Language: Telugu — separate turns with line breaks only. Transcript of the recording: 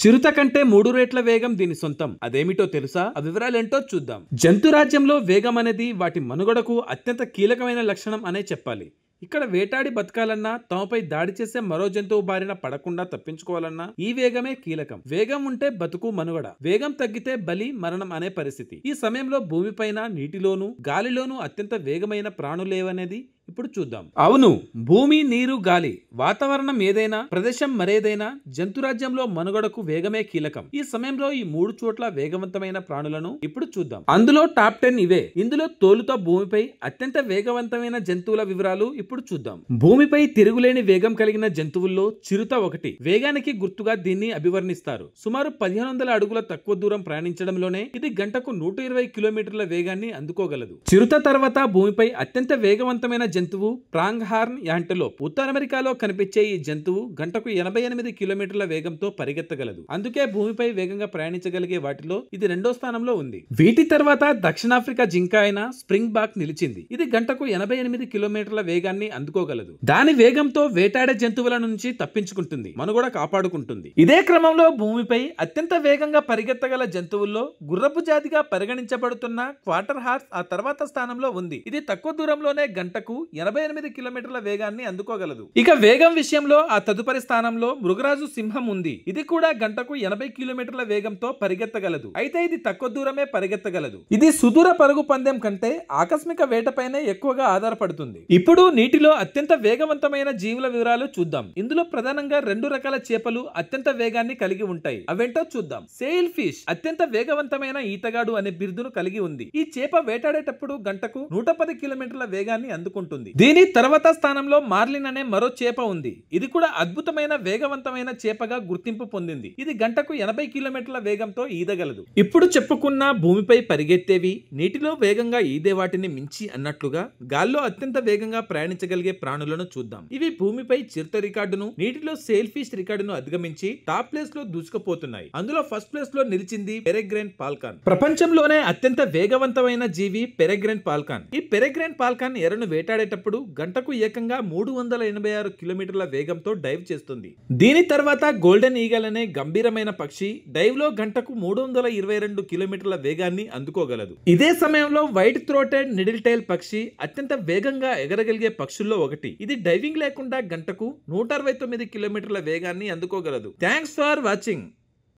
చిరుత కంటే 3 రెట్ల వేగం దీని సొంతం. అదేమిటో తెలుసా? ఆ వివరాలేంటో చూద్దాం. జంతురాజ్యంలో వేగం అనేది వాటి మనుగడకు అత్యంత కీలకమైన లక్షణం అనే చెప్పాలి. ఇక్కడ వేటాడి బతకాలన్నా, తమపై దాడి చేసే మరో జంతువు బారిన పడకుండా తప్పించుకోవాలన్నా ఈ వేగమే కీలకం. వేగం ఉంటే బతుకు మనుగడ, వేగం తగ్గితే బలి మరణం అనే పరిస్థితి. ఈ సమయంలో భూమిపైన, నీటిలోను, గాలిలోను అత్యంత వేగమైన ప్రాణులేవనేది ఇప్పుడు చూద్దాం. అవును, భూమి, నీరు, గాలి, వాతావరణం ఏదైనా, ప్రదేశం మరేదైనా, జంతురాజ్యంలో మనుగడకు వేగమే కీలకం. ఈ సమయంలో ఈ 3 చోట్ల వేగవంతమైన ప్రాణులను ఇప్పుడు చూద్దాం. అందులో టాప్ 10 ఇవే. ఇందులో తోలుతో భూమిపై అత్యంత వేగవంతమైన జంతువుల వివరాలు ఇప్పుడు చూద్దాం. భూమిపై తిరుగులేని వేగం కలిగిన జంతువుల్లో చిరుత ఒకటి. వేగానికి గుర్తుగా దీన్ని అభివర్ణిస్తారు. సుమారు 1500 అడుగుల తక్కువ దూరం ప్రయాణించడంలోనే ఇది గంటకు 120 కిలోమీటర్ల వేగాన్ని అందుకోగలదు. చిరుత తర్వాత భూమిపై అత్యంత వేగవంతమైన జంతువు ప్రాంగ్ హార్న్ యాంటలోప్. ఉత్తర అమెరికాలో కనిపించే ఈ జంతువు గంటకు 88 కిలోమీటర్ల వేగంతో పరిగెత్తగలదు. అందుకే భూమిపై వేగంగా ప్రయాణించగలిగే వాటిలో ఇది 2వ స్థానంలో ఉంది. వీటి తర్వాత దక్షిణాఫ్రికా జింక అయిన స్ప్రింగ్ బాక్ నిలిచింది. ఇది గంటకు 88 కిలోమీటర్ల వేగాన్ని అందుకోగలదు. దాని వేగంతో వేటాడే జంతువుల నుంచి తప్పించుకుంటుంది, మనుగడ కాపాడుకుంటుంది. ఇదే క్రమంలో భూమిపై అత్యంత వేగంగా పరిగెత్తగల జంతువుల్లో గుర్రపు జాతిగా పరిగణించబడుతున్న క్వార్టర్ హార్స్ ఆ తర్వాత స్థానంలో ఉంది. ఇది తక్కువ దూరంలోనే గంటకు 88 కిలోమీటర్ల వేగాన్ని అందుకోగలదు. ఇక వేగం విషయంలో ఆ తదుపరి స్థానంలో మృగరాజు సింహం ఉంది. ఇది కూడా గంటకు 80 కిలోమీటర్ల వేగంతో పరిగెత్తగలదు. అయితే ఇది తక్కువ దూరమే పరిగెత్తగలదు. ఇది సుదూర పరుగు పందెం కంటే ఆకస్మిక వేటపైనే ఎక్కువగా ఆధారపడుతుంది. ఇప్పుడు నీటిలో అత్యంత వేగవంతమైన జీవుల వివరాలు చూద్దాం. ఇందులో ప్రధానంగా 2 రకాల చేపలు అత్యంత వేగాన్ని కలిగి ఉంటాయి. అవేంటో చూద్దాం. సెయిల్ ఫిష్ అత్యంత వేగవంతమైన ఈతగాడు అనే బిరుదును కలిగి ఉంది. ఈ చేప వేటాడేటప్పుడు గంటకు 110 కిలోమీటర్ల వేగాన్ని అందుకుంటుంది. దీని తర్వాత స్థానంలో మార్లిన్ అనే మరో చేప ఉంది. ఇది కూడా అద్భుతమైన వేగవంతమైన చేపగా గుర్తింపు పొందింది. ఇది గంటకు 80 కిలోమీటర్ల వేగంతో ఈదగలదు. ఇప్పుడు చెప్పుకున్న భూమిపై పరిగెత్తేవి, నీటిలో వేగంగా ఈదే వాటిని మించి అన్నట్లుగా గాల్లో అత్యంత వేగంగా ప్రయాణించగలిగే ప్రాణులను చూద్దాం. ఇవి భూమిపై చిరుత రికార్డును, నీటిలో సేల్ ఫిష్ రికార్డును అధిగమించి టాప్ ప్లేస్ లో దూసుకుపోతున్నాయి. అందులో ఫస్ట్ ప్లేస్ లో నిలిచింది పెరెగ్రైన్ ఫాల్కాన్. ప్రపంచంలోనే అత్యంత వేగవంతమైన జీవి పెరెగ్రైన్ ఫాల్కాన్. ఈ పెరెగ్రైన్ ఫాల్కాన్ ఎరను వేటాడేటప్పుడు గంటకు ఏకంగా 386 కిలోమీటర్ల వేగంతో డైవ్ చేస్తుంది. దీని తర్వాత గోల్డెన్ ఈగల్ అనే గంభీరమైన పక్షి డైవ్ లో గంటకు 322 కిలోమీటర్ల వేగాన్ని అందుకోగలదు. ఇదే సమయంలో వైట్ థ్రోటెడ్ నిడిల్ టైల్ పక్షి అత్యంత వేగంగా ఎగరగలిగే పక్షుల్లో ఒకటి. ఇది డైవింగ్ లేకుండా గంటకు 169 కిలోమీటర్ల వేగాన్ని అందుకోగలదు. Thanks for watching.